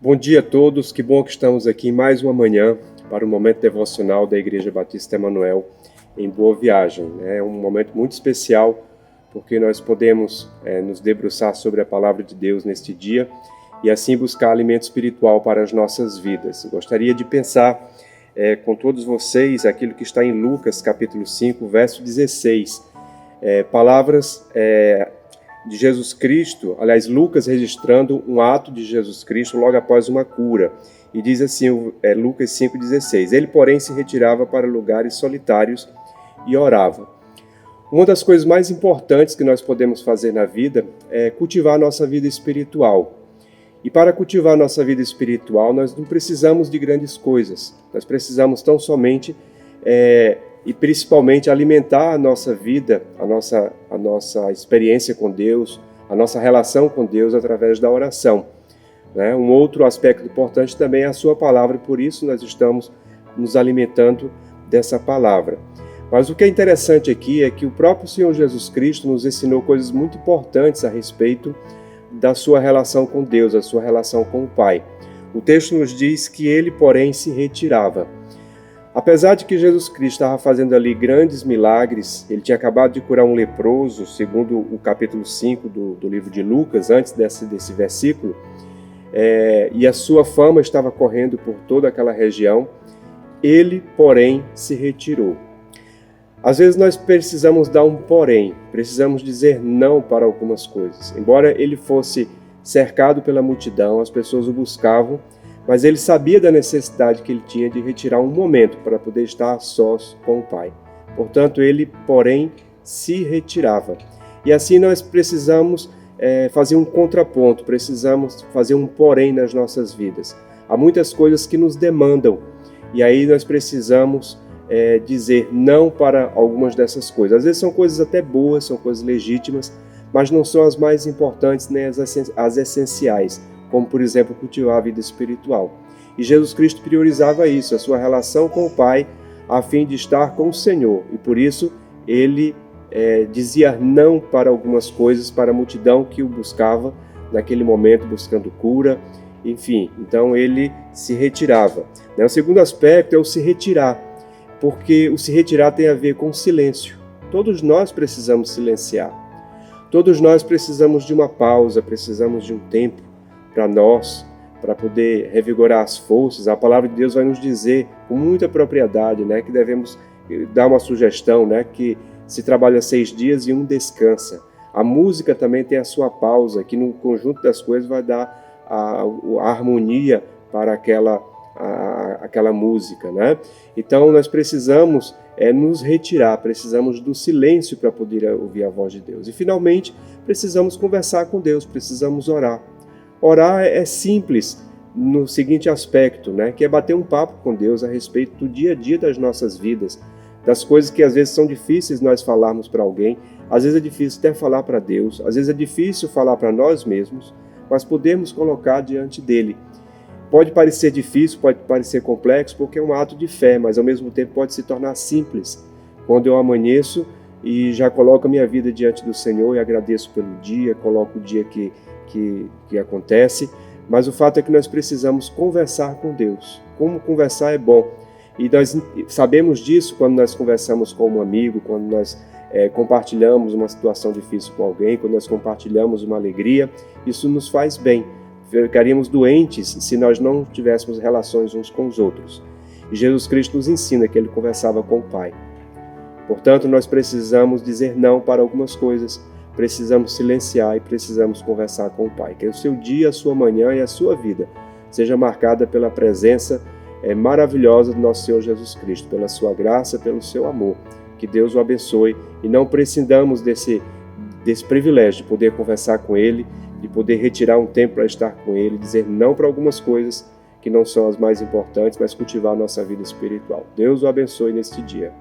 Bom dia a todos, que bom que estamos aqui mais uma manhã para o momento devocional da Igreja Batista Emanuel em Boa Viagem. É um momento muito especial porque nós podemos nos debruçar sobre a Palavra de Deus neste dia e assim buscar alimento espiritual para as nossas vidas. Eu gostaria de pensar com todos vocês aquilo que está em Lucas capítulo 5, verso 16. Palavras de Jesus Cristo, aliás, Lucas registrando um ato de Jesus Cristo logo após uma cura. E diz assim, Lucas 5,16, ele, porém, se retirava para lugares solitários e orava. Uma das coisas mais importantes que nós podemos fazer na vida é cultivar a nossa vida espiritual. E para cultivar a nossa vida espiritual, nós não precisamos de grandes coisas. Nós precisamos tão somente e principalmente alimentar a nossa vida, a nossa experiência com Deus, a nossa relação com Deus através da oração. Um outro aspecto importante também é a sua palavra, e por isso nós estamos nos alimentando dessa palavra. Mas o que é interessante aqui é que o próprio Senhor Jesus Cristo nos ensinou coisas muito importantes a respeito da sua relação com Deus, a sua relação com o Pai. O texto nos diz que ele, porém, se retirava. Apesar de que Jesus Cristo estava fazendo ali grandes milagres, ele tinha acabado de curar um leproso, segundo o capítulo 5 do livro de Lucas, antes desse versículo, e a sua fama estava correndo por toda aquela região, ele, porém, se retirou. Às vezes nós precisamos dar um porém, precisamos dizer não para algumas coisas. Embora ele fosse cercado pela multidão, as pessoas o buscavam, mas ele sabia da necessidade que ele tinha de retirar um momento para poder estar a sós com o Pai. Portanto, ele, porém, se retirava. E assim nós precisamos fazer um contraponto, precisamos fazer um porém nas nossas vidas. Há muitas coisas que nos demandam, e aí nós precisamos dizer não para algumas dessas coisas. Às vezes são coisas até boas, são coisas legítimas, mas não são as mais importantes nem as essenciais, como, por exemplo, cultivar a vida espiritual. E Jesus Cristo priorizava isso, a sua relação com o Pai, a fim de estar com o Senhor. E por isso ele dizia não para algumas coisas, para a multidão que o buscava naquele momento, buscando cura, enfim. Então ele se retirava. O segundo aspecto é o se retirar, porque o se retirar tem a ver com silêncio. Todos nós precisamos silenciar. Todos nós precisamos de uma pausa, precisamos de um tempo para nós, para poder revigorar as forças. A palavra de Deus vai nos dizer com muita propriedade, que devemos dar uma sugestão, que se trabalha 6 dias e 1 descansa. A música também tem a sua pausa, que no conjunto das coisas vai dar a harmonia para aquela música. Então nós precisamos nos retirar, precisamos do silêncio para poder ouvir a voz de Deus. E finalmente precisamos conversar com Deus, precisamos orar. Orar é simples no seguinte aspecto, que é bater um papo com Deus a respeito do dia a dia das nossas vidas, das coisas que às vezes são difíceis nós falarmos para alguém, às vezes é difícil até falar para Deus, às vezes é difícil falar para nós mesmos, mas podemos colocar diante dele. Pode parecer difícil, pode parecer complexo, porque é um ato de fé, mas ao mesmo tempo pode se tornar simples. Quando eu amanheço e já coloco a minha vida diante do Senhor e agradeço pelo dia, coloco o dia que acontece, mas o fato é que nós precisamos conversar com Deus. Como conversar é bom. E nós sabemos disso quando nós conversamos com um amigo, quando nós compartilhamos uma situação difícil com alguém, quando nós compartilhamos uma alegria, isso nos faz bem. Ficaríamos doentes se nós não tivéssemos relações uns com os outros. E Jesus Cristo nos ensina que ele conversava com o Pai. Portanto, nós precisamos dizer não para algumas coisas, precisamos silenciar e precisamos conversar com o Pai. Que o seu dia, a sua manhã e a sua vida seja marcada pela presença maravilhosa do nosso Senhor Jesus Cristo, pela sua graça, pelo seu amor. Que Deus o abençoe e não prescindamos desse privilégio de poder conversar com Ele, de poder retirar um tempo para estar com Ele, dizer não para algumas coisas que não são as mais importantes, mas cultivar a nossa vida espiritual. Deus o abençoe neste dia.